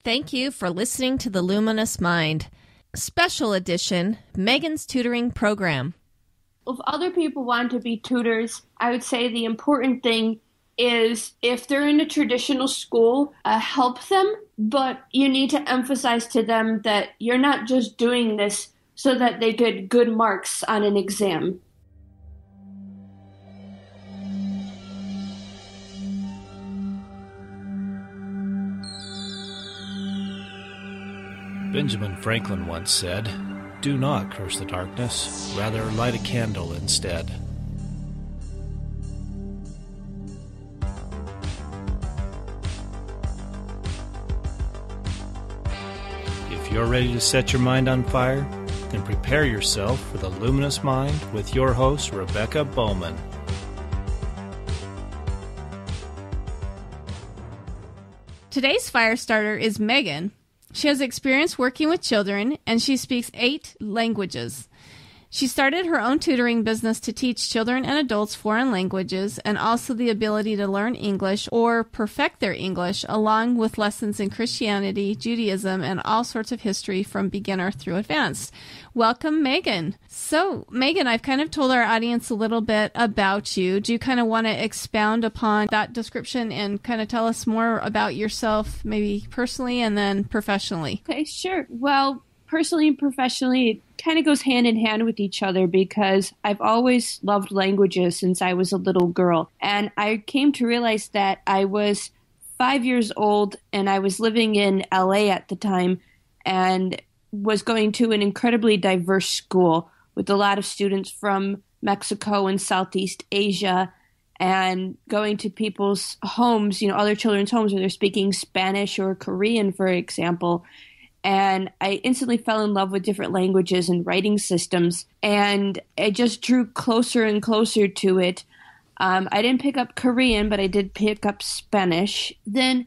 Thank you for listening to The Luminous Mind. Special edition, Megan's Tutoring Program. If other people want to be tutors, I would say the important thing is if they're in a traditional school, help them, but you need to emphasize to them that you're not just doing this so that they get good marks on an exam. Benjamin Franklin once said, "Do not curse the darkness, rather light a candle instead." If you're ready to set your mind on fire, then prepare yourself for the Luminous Mind with your host, Rebecca Bowman. Today's fire starter is Megan. She has experience working with children, and she speaks 8 languages. She started her own tutoring business to teach children and adults foreign languages and also the ability to learn English or perfect their English, along with lessons in Christianity, Judaism, and all sorts of history from beginner through advanced. Welcome, Megan. So, Megan, I've kind of told our audience a little bit about you. Do you kind of want to expound upon that description and kind of tell us more about yourself, maybe personally and then professionally? Okay, sure. Well, personally and professionally, it kind of goes hand in hand with each other because I've always loved languages since I was a little girl. And I came to realize that I was 5 years old and I was living in LA at the time and was going to an incredibly diverse school with a lot of students from Mexico and Southeast Asia, and going to people's homes, other children's homes where they're speaking Spanish or Korean, for example. And I instantly fell in love with different languages and writing systems, and I just drew closer and closer to it. I didn't pick up Korean, but I did pick up Spanish. Then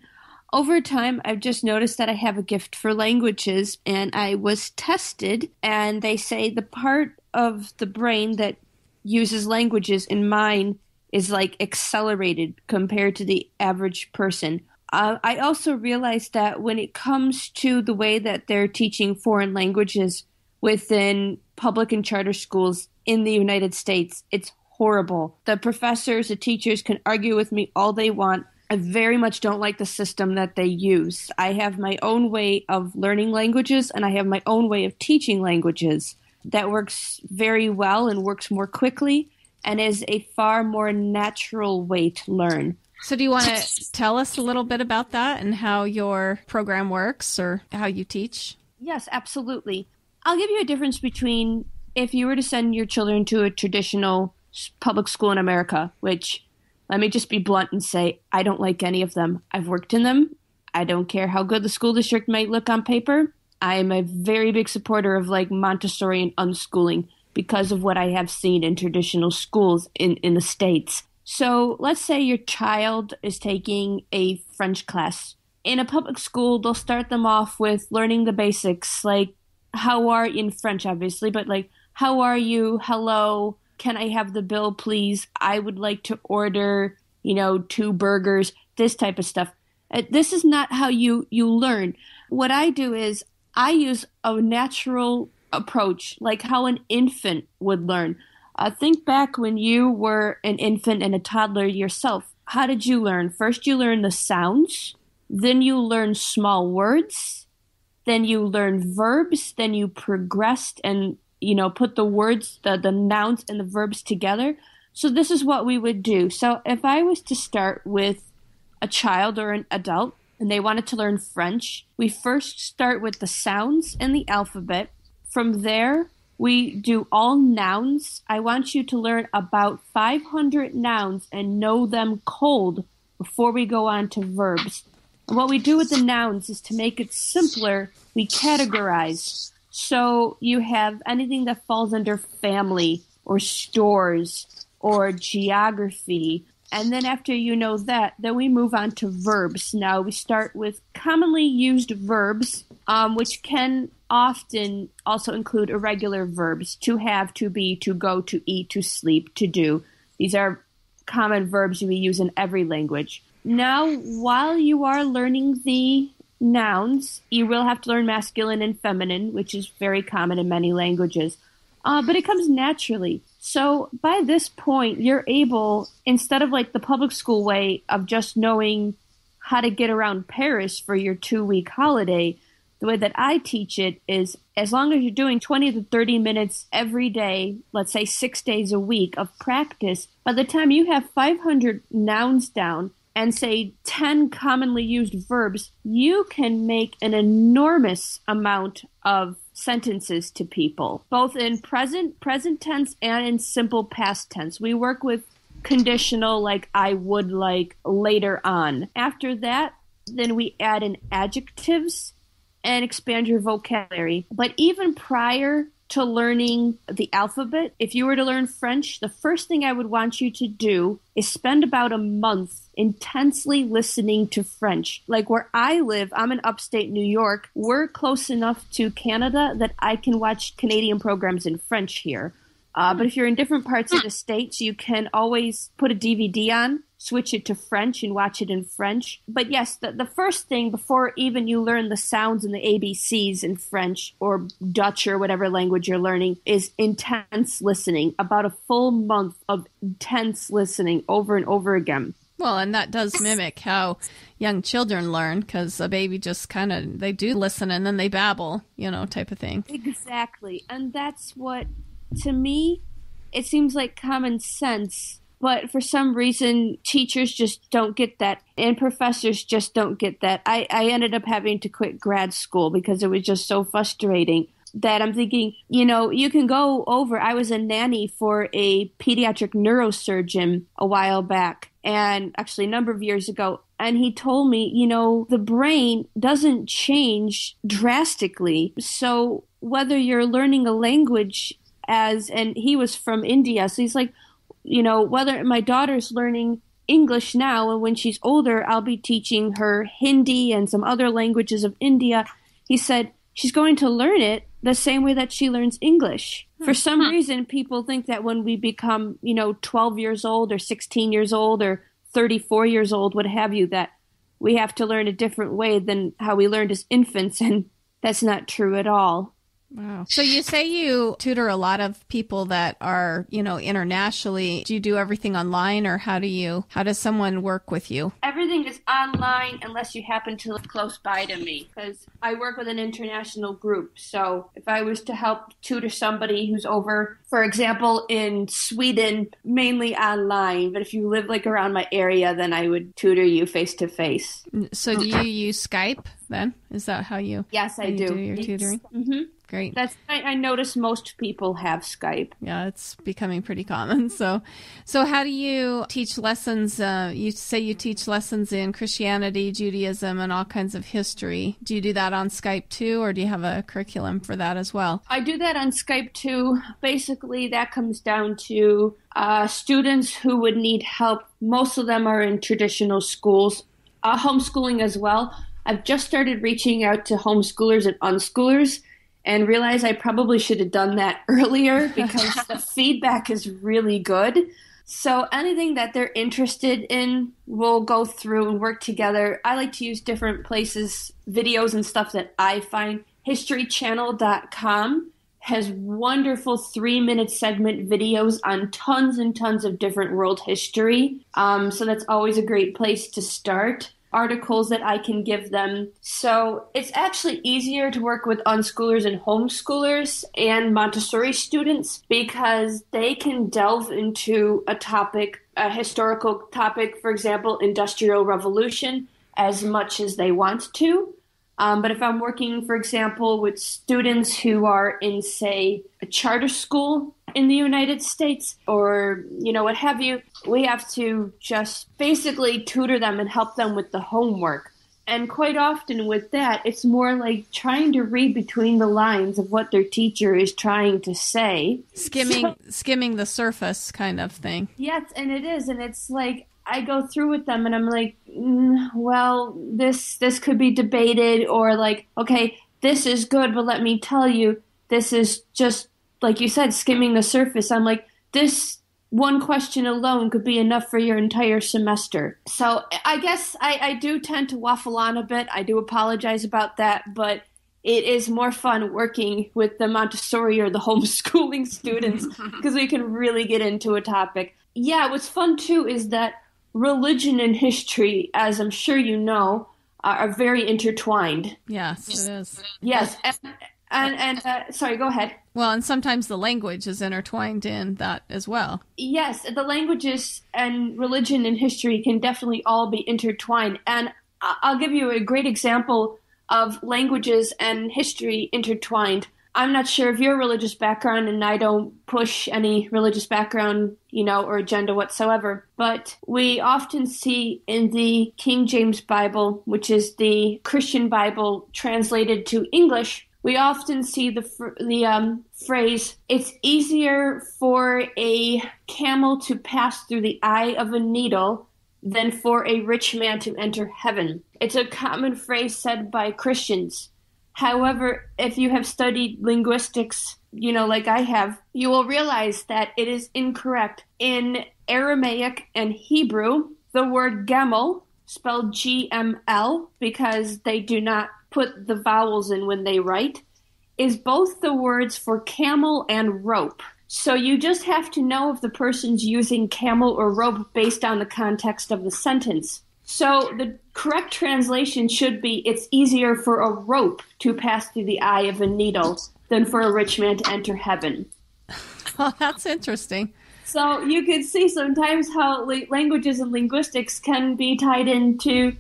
over time, I've just noticed that I have a gift for languages, and I was tested, and they say the part of the brain that uses languages in mine is like accelerated compared to the average person. I also realized that when it comes to the way that they're teaching foreign languages within public and charter schools in the United States, it's horrible. The professors, the teachers can argue with me all they want. I very much don't like the system that they use. I have my own way of learning languages, and I have my own way of teaching languages that works very well and works more quickly and is a far more natural way to learn. So do you want to tell us a little bit about that and how your program works or how you teach? Yes, absolutely. I'll give you a difference between if you were to send your children to a traditional public school in America, which, let me just be blunt and say, I don't like any of them. I've worked in them. I don't care how good the school district might look on paper. I am a very big supporter of like Montessori and unschooling because of what I have seen in traditional schools in the States. So let's say your child is taking a French class. In a public school, they'll start them off with learning the basics, like how are you in French, obviously, but like how are you, hello, can I have the bill, please? I would like to order, 2 burgers, this type of stuff. This is not how you learn. What I do is I use a natural approach, like how an infant would learn. Think back when you were an infant and a toddler yourself. How did you learn? First, you learn the sounds. Then you learn small words. Then you learn verbs. Then you progressed and, put the words, the nouns and the verbs together. So this is what we would do. So if I was to start with a child or an adult and they wanted to learn French, we first start with the sounds and the alphabet. From there, we do all nouns. I want you to learn about 500 nouns and know them cold before we go on to verbs. And what we do with the nouns is to make it simpler, we categorize. So you have anything that falls under family or stores or geography. And then after you know that, then we move on to verbs. Now we start with commonly used verbs, which can often also include irregular verbs: to have, to be, to go, to eat, to sleep, to do. These are common verbs we use in every language. Now, while you are learning the nouns. You will have to learn masculine and feminine, which is very common in many languages. But it comes naturally. So by this point, you're able, instead of like the public school way of just knowing how to get around Paris for your 2-week holiday, the way that I teach it is as long as you're doing 20 to 30 minutes every day, let's say 6 days a week of practice, by the time you have 500 nouns down and say 10 commonly used verbs, you can make an enormous amount of sentences to people, both in present tense and in simple past tense. We work with conditional, like I would like, later on. After that, then we add in adjectives and expand your vocabulary. But even prior to learning the alphabet, if you were to learn French, the first thing I would want you to do is spend about a month intensely listening to French. Like where I live, I'm in upstate New York. We're close enough to Canada that I can watch Canadian programs in French here. But if you're in different parts of the States, you can always put a DVD on, switch it to French, and watch it in French. But yes, the first thing before even you learn the sounds and the ABCs in French or Dutch or whatever language you're learning is intense listening, about a full month of intense listening over and over again. Well, and that does mimic how young children learn, because a baby just kind of, they do listen and then they babble, type of thing. Exactly. And that's what, to me, it seems like common sense, but for some reason, teachers just don't get that, and professors just don't get that. I ended up having to quit grad school because it was just so frustrating that I'm thinking, you can go over. I was a nanny for a pediatric neurosurgeon a while back, and actually a number of years ago, and he told me, the brain doesn't change drastically. So whether you're learning a language and he was from India, so he's like, whether my daughter's learning English now, and when she's older, I'll be teaching her Hindi and some other languages of India. He said she's going to learn it the same way that she learns English. For some reason, people think that when we become, 12 years old or 16 years old or 34 years old, what have you, that we have to learn a different way than how we learned as infants, and that's not true at all. Wow. So you say you tutor a lot of people that are, internationally. Do you do everything online, or how does someone work with you? Everything is online unless you happen to live close by to me, because I work with an international group. So if I was to help tutor somebody who's over, for example, in Sweden, mainly online, but if you live like around my area, then I would tutor you face to face. So do you use Skype then? Is that how you? Yes, I do. Do your tutoring? Mm-hmm. Great. I notice most people have Skype. Yeah, it's becoming pretty common. So how do you teach lessons? You say you teach lessons in Christianity, Judaism, and all kinds of history. Do you do that on Skype too, or do you have a curriculum for that as well? I do that on Skype too. Basically, that comes down to students who would need help. Most of them are in traditional schools, homeschooling as well. I've just started reaching out to homeschoolers and unschoolers, and realize I probably should have done that earlier because the feedback is really good. So anything that they're interested in, we'll go through and work together. I like to use different places, videos and stuff that I find. HistoryChannel.com has wonderful 3-minute segment videos on tons and tons of different world history. So that's always a great place to start. Articles that I can give them. So it's actually easier to work with unschoolers and homeschoolers and Montessori students because they can delve into a topic, a historical topic, for example, Industrial Revolution, as much as they want to. But if I'm working, for example, with students who are in, say, a charter school in the United States or, what have you, we have to just basically tutor them and help them with the homework. And quite often with that, it's more like trying to read between the lines of what their teacher is trying to say. Skimming the surface kind of thing. Yes, and it is. And it's like, I go through with them and I'm like, well, this could be debated, or like, okay, this is good, but let me tell you, this is just, like you said, skimming the surface. I'm like, this one question alone could be enough for your entire semester. So I guess I do tend to waffle on a bit. I do apologize about that, but it is more fun working with the Montessori or the homeschooling students because we can really get into a topic. Yeah, what's fun too is that religion and history, as I'm sure you know, are very intertwined. Yes, it is. Yes, and sorry, go ahead. Well, and sometimes the language is intertwined in that as well. Yes, the languages and religion and history can definitely all be intertwined. And I'll give you a great example of languages and history intertwined. I'm not sure of your religious background, and I don't push any religious background, or agenda whatsoever. But we often see in the King James Bible, which is the Christian Bible translated to English, we often see the phrase, "It's easier for a camel to pass through the eye of a needle than for a rich man to enter heaven." It's a common phrase said by Christians. However, if you have studied linguistics, like I have, you will realize that it is incorrect. In Aramaic and Hebrew, the word gamel, spelled GML, because they do not put the vowels in when they write, is both the words for camel and rope. So you just have to know if the person's using camel or rope based on the context of the sentence. So the correct translation should be, "It's easier for a rope to pass through the eye of a needle than for a rich man to enter heaven." Well, that's interesting. So you can see sometimes how languages and linguistics can be tied into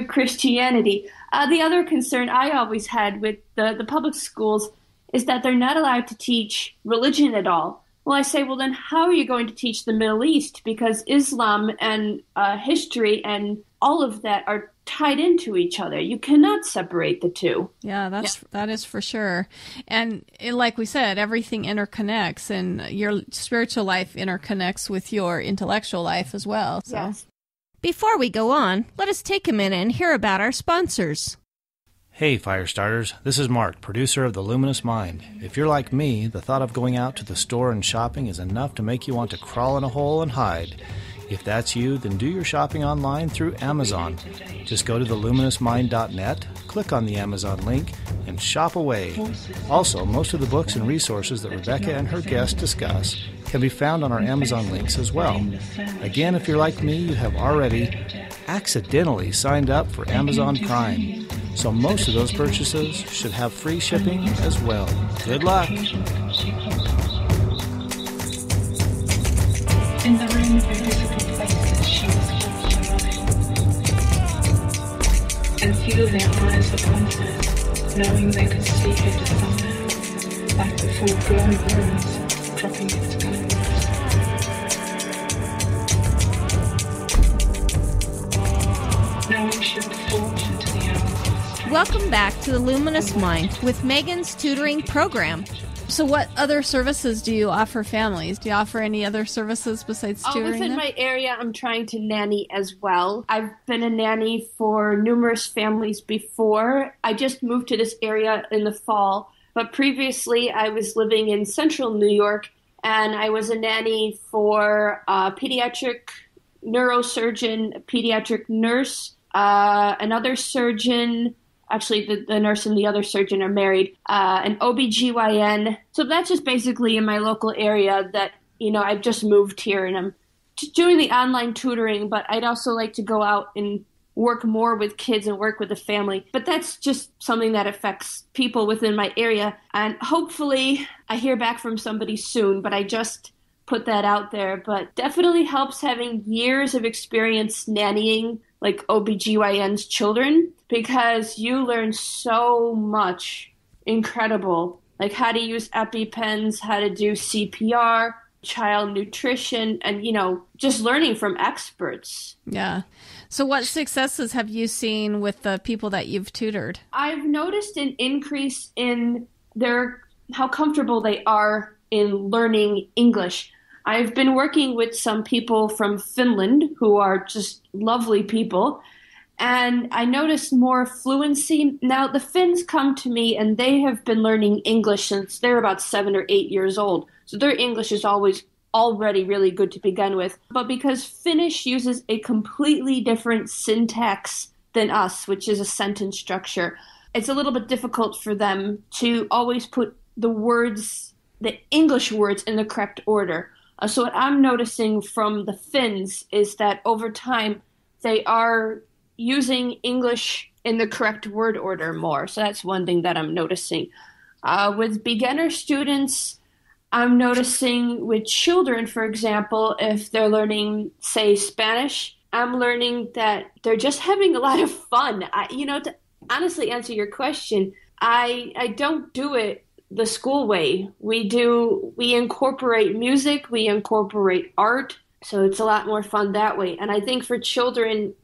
Christianity. The other concern I always had with the public schools is that they're not allowed to teach religion at all. Well, I say, well, then how are you going to teach the Middle East? Because Islam and history and all of that are tied into each other. You cannot separate the two. Yeah, that is for sure. And like we said, everything interconnects, and your spiritual life interconnects with your intellectual life as well. So. Yes. Before we go on, let us take a minute and hear about our sponsors. Hey, Firestarters, this is Mark, producer of The Luminous Mind. If you're like me, the thought of going out to the store and shopping is enough to make you want to crawl in a hole and hide. If that's you, then do your shopping online through Amazon. Just go to theluminousmind.net, click on the Amazon link, and shop away. Also, most of the books and resources that Rebecca and her guests discuss can be found on our Amazon links as well. Again, if you're like me, you have already accidentally signed up for Amazon Prime. So most of those purchases should have free shipping as well. Good luck! In the room of invisible places, she was alive. And feel their eyes upon her, knowing they could see her desire, like the full-grown rose dropping its petals. Knowing she would fall into the hours. Welcome back to The Luminous Mind with Megan's tutoring program. So what other services do you offer families? Do you offer any other services besides tutoring? Within my area, I'm trying to nanny as well. I've been a nanny for numerous families before. I just moved to this area in the fall, but previously I was living in central New York, and I was a nanny for a pediatric neurosurgeon, a pediatric nurse, another surgeon. Actually, the nurse and the other surgeon are married, an OBGYN. So that's just basically in my local area that, I've just moved here and I'm doing the online tutoring, but I'd also like to go out and work more with kids and work with the family. But that's just something that affects people within my area. And hopefully I hear back from somebody soon, but I just put that out there. But definitely helps having years of experience nannying like OBGYN's children, because you learn so much incredible, like how to use EpiPens, how to do CPR, child nutrition, and, just learning from experts. Yeah. So what successes have you seen with the people that you've tutored? I've noticed an increase in how comfortable they are in learning English. I've been working with some people from Finland who are just lovely people, and I noticed more fluency. Now, the Finns come to me, and they have been learning English since they're about 7 or 8 years old, so their English is always already really good to begin with. But because Finnish uses a completely different syntax than us, which is a sentence structure, it's a little bit difficult for them to always put the words, the English words, in the correct order. So what I'm noticing from the Finns is that over time they are using English in the correct word order more. So that's one thing that I'm noticing. With beginner students, I'm noticing with children, for example, if they're learning, say, Spanish, I'm learning that they're just having a lot of fun. To honestly answer your question, I don't do it the school way. We incorporate music, we incorporate art, so it's a lot more fun that way. And I think for children,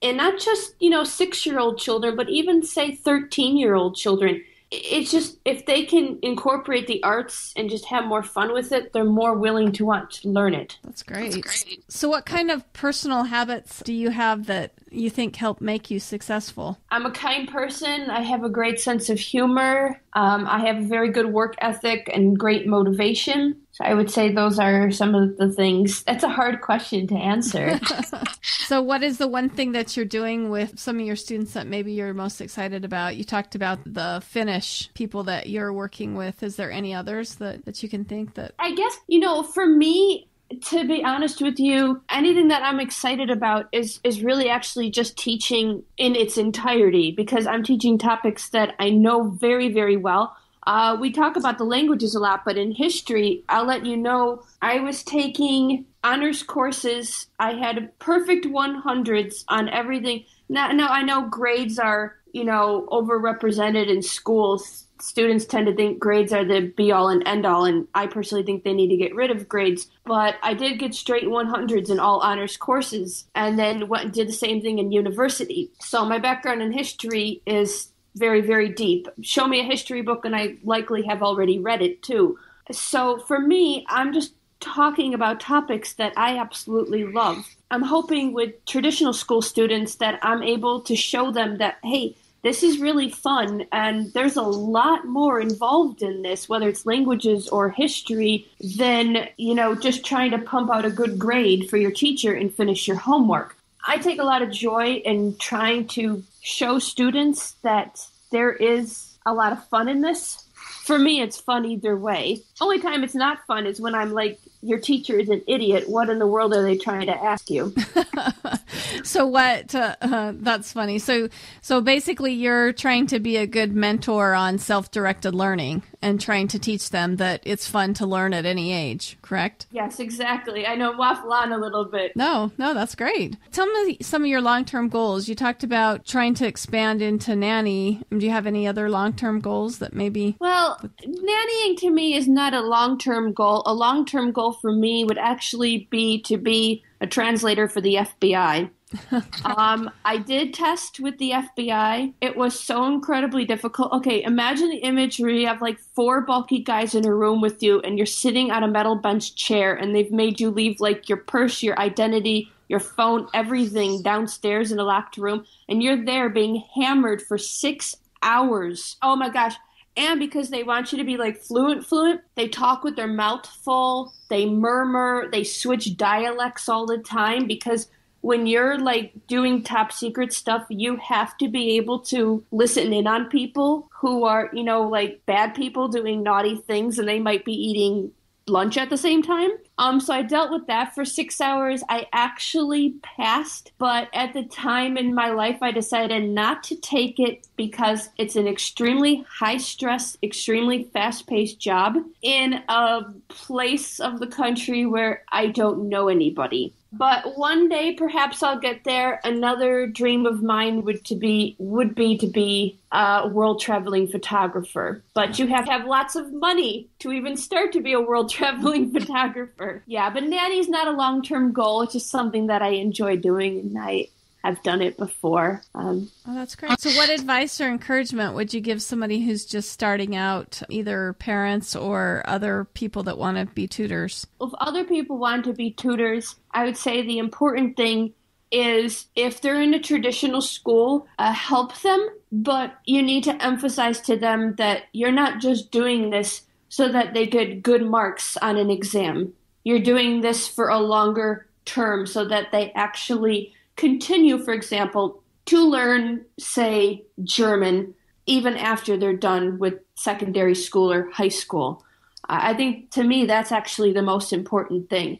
and not just, 6-year-old children, but even say 13-year-old children, it's just, if they can incorporate the arts and just have more fun with it, they're more willing to want to learn it. That's great. So what kind of personal habits do you have that you think help make you successful? I'm a kind person. I have a great sense of humor. I have a very good work ethic and great motivation. So I would say those are some of the things. That's a hard question to answer. So what is the one thing that you're doing with some of your students that maybe you're most excited about? You talked about the Finnish people that you're working with. Is there any others that you can think that? I guess, for me, to be honest with you, anything that I'm excited about is really actually just teaching in its entirety, because I'm teaching topics that I know very, very well. We talk about the languages a lot, but in history, I'll let you know, I was taking honors courses. I had perfect 100s on everything. Now I know grades are, overrepresented in schools. Students tend to think grades are the be-all and end-all, and I personally think they need to get rid of grades. But I did get straight 100s in all honors courses, and then went and did the same thing in university. So my background in history is very, very deep. Show me a history book and I likely have already read it too. So for me, I'm just talking about topics that I absolutely love. I'm hoping with traditional school students that I'm able to show them that, hey, this is really fun and there's a lot more involved in this, whether it's languages or history, than, just trying to pump out a good grade for your teacher and finish your homework. I take a lot of joy in trying to show students that there is a lot of fun in this. For me, it's fun either way. Only time it's not fun is when I'm like, your teacher is an idiot. What in the world are they trying to ask you? So what, that's funny. So basically you're trying to be a good mentor on self-directed learning and trying to teach them that it's fun to learn at any age, correct? Yes, exactly. I know, waffle on a little bit. No, that's great. Tell me some of your long-term goals. You talked about trying to expand into nanny. Do you have any other long-term goals that maybe? Well, nannying to me is not a long-term goal. A long-term goal for me would actually be to be a translator for the FBI. I did test with the FBI. It was so incredibly difficult. Okay, imagine the image where you have like 4 bulky guys in a room with you and you're sitting on a metal bench chair and they've made you leave like your purse, your identity, your phone, everything downstairs in a locked room, and you're there being hammered for 6 hours. Oh my gosh. And because they want you to be like fluent, they talk with their mouth full, they murmur, they switch dialects all the time, because when you're like doing top secret stuff, you have to be able to listen in on people who are, like bad people doing naughty things, and they might be eating lunch at the same time. So I dealt with that for 6 hours. I actually passed, but at the time in my life, I decided not to take it because it's an extremely high stress, extremely fast paced job in a place of the country where I don't know anybody. But one day, perhaps I'll get there. Another dream of mine would be to be a world-traveling photographer. But you have to have lots of money to even start to be a world-traveling photographer. Yeah, but nanny's not a long-term goal. It's just something that I enjoy doing, and I have done it before. Oh, that's great. So what advice or encouragement would you give somebody who's just starting out, either parents or other people that want to be tutors? If other people want to be tutors, I would say the important thing is if they're in a traditional school, help them, but you need to emphasize to them that you're not just doing this so that they get good marks on an exam. you're doing this for a longer term so that they actually continue, for example, to learn, say, German, even after they're done with secondary school or high school. I think, to me, that's actually the most important thing.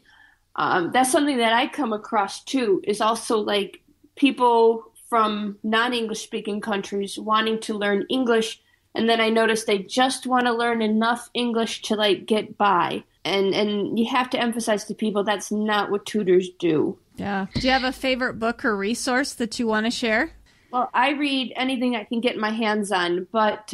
That's something that I come across, too, is also like people from non-English speaking countries wanting to learn English, and then I notice they just want to learn enough English to like get by. And you have to emphasize to people that's not what tutors do. Yeah. Do you have a favorite book or resource that you want to share? Well, I read anything I can get my hands on, but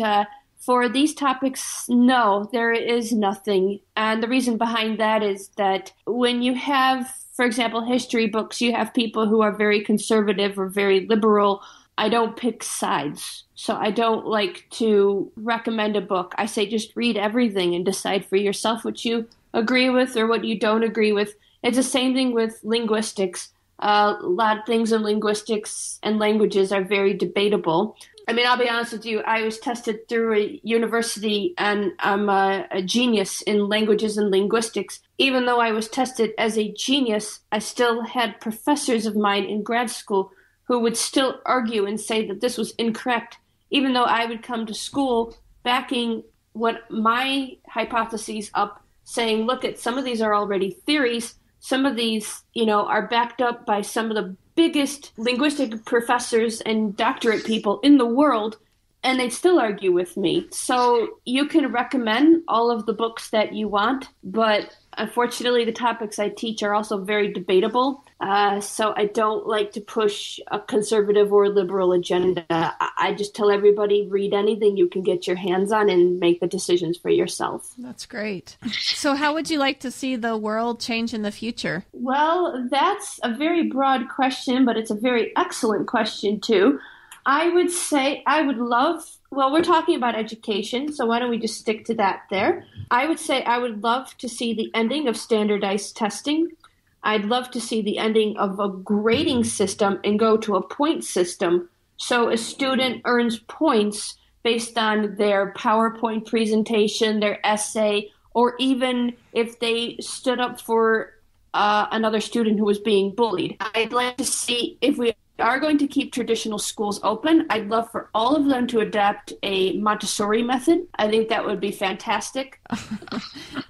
for these topics, no, there is nothing. And the reason behind that is that when you have, for example, history books, you have people who are very conservative or very liberal. I don't pick sides. So I don't like to recommend a book. I say just read everything and decide for yourself what you agree with or what you don't agree with. It's the same thing with linguistics. A lot of things in linguistics and languages are very debatable. I mean, I'll be honest with you, I was tested through a university and I'm a genius in languages and linguistics. Even though I was tested as a genius, I still had professors of mine in grad school who would still argue and say that this was incorrect, even though I would come to school backing what my hypotheses up, saying, look, at some of these are already theories. Some of these, are backed up by some of the biggest linguistic professors and doctorate people in the world, and they'd still argue with me. So you can recommend all of the books that you want, but unfortunately the topics I teach are also very debatable. So I don't like to push a conservative or liberal agenda. I just tell everybody, read anything you can get your hands on and make the decisions for yourself. That's great. So how would you like to see the world change in the future? Well, that's a very broad question, but it's a very excellent question too. I would say I would love, well, we're talking about education, so why don't we just stick to that there? I would say I would love to see the ending of standardized testing. I'd love to see the ending of a grading system and go to a point system. So a student earns points based on their PowerPoint presentation, their essay, or even if they stood up for another student who was being bullied. I'd like to see, if we are going to keep traditional schools open, I'd love for all of them to adopt a Montessori method. I think that would be fantastic.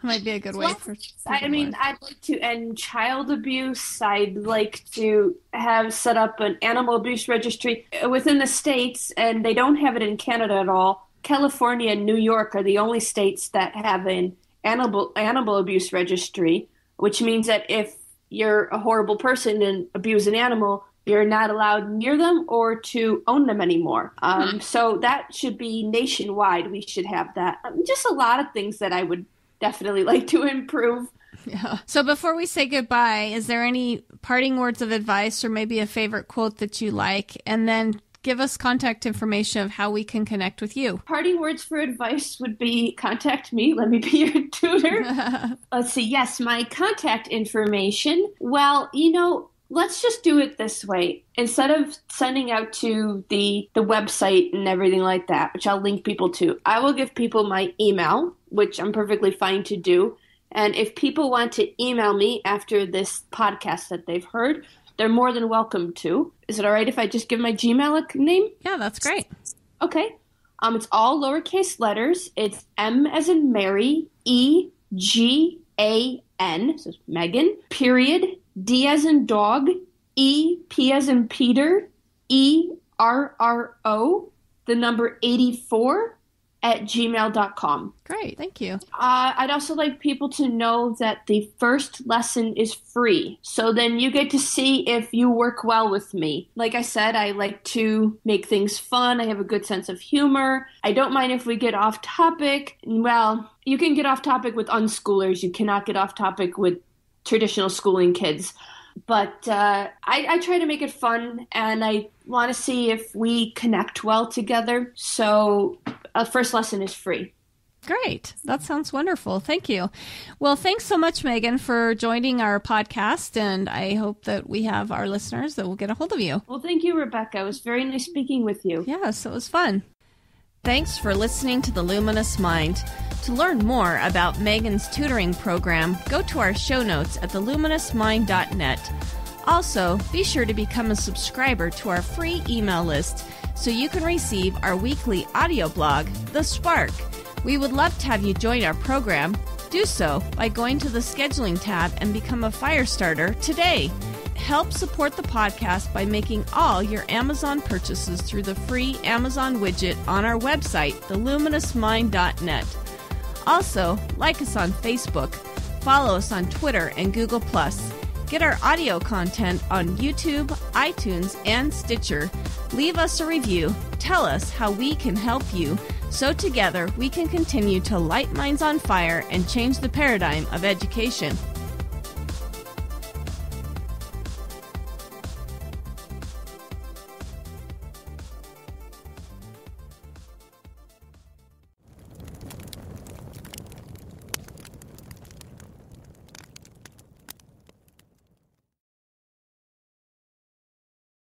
Might be a good way for I'd like to end child abuse. I'd like to have set up an animal abuse registry within the states, and they don't have it in Canada at all. California and New York are the only states that have an animal abuse registry, which means that if you're a horrible person and abuse an animal, you're not allowed near them or to own them anymore. So that should be nationwide. We should have that. Just a lot of things that I would definitely like to improve. Yeah. So before we say goodbye, is there any parting words of advice or maybe a favorite quote that you like? And then give us contact information of how we can connect with you. Parting words for advice would be contact me. Let me be your tutor. Let's see. Yes, my contact information. Well, let's just do it this way. Instead of sending out to the website and everything like that, which I'll link people to, I will give people my email, which I'm perfectly fine to do. And if people want to email me after this podcast that they've heard, they're more than welcome to. Is it all right if I just give my Gmail name? Yeah, that's great. Okay. It's all lowercase letters. It's M as in Mary, E-G-A-N, so it's Megan, period, D as in dog, E, P as in Peter, E-R-R-O, the number 84 at gmail.com. Great, thank you. I'd also like people to know that the first lesson is free. So then you get to see if you work well with me. Like I said, I like to make things fun. I have a good sense of humor. I don't mind if we get off topic. Well, you can get off topic with unschoolers. You cannot get off topic with traditional schooling kids. But I try to make it fun, and I want to see if we connect well together. So a first lesson is free. Great. That sounds wonderful. Thank you. Well, thanks so much, Megan, for joining our podcast, and I hope that we have our listeners that will get a hold of you. Well, thank you, Rebecca. It was very nice speaking with you. Yes, it was fun. Thanks for listening to The Luminous Mind. To learn more about Megan's tutoring program, go to our show notes at theluminousmind.net. Also, be sure to become a subscriber to our free email list so you can receive our weekly audio blog, The Spark. We would love to have you join our program. Do so by going to the scheduling tab and become a fire starter today. Help support the podcast by making all your Amazon purchases through the free Amazon widget on our website, theluminousmind.net. Also, like us on Facebook, follow us on Twitter and Google+. Get our audio content on YouTube, iTunes, and Stitcher. Leave us a review. Tell us how we can help you, so together we can continue to light minds on fire and change the paradigm of education.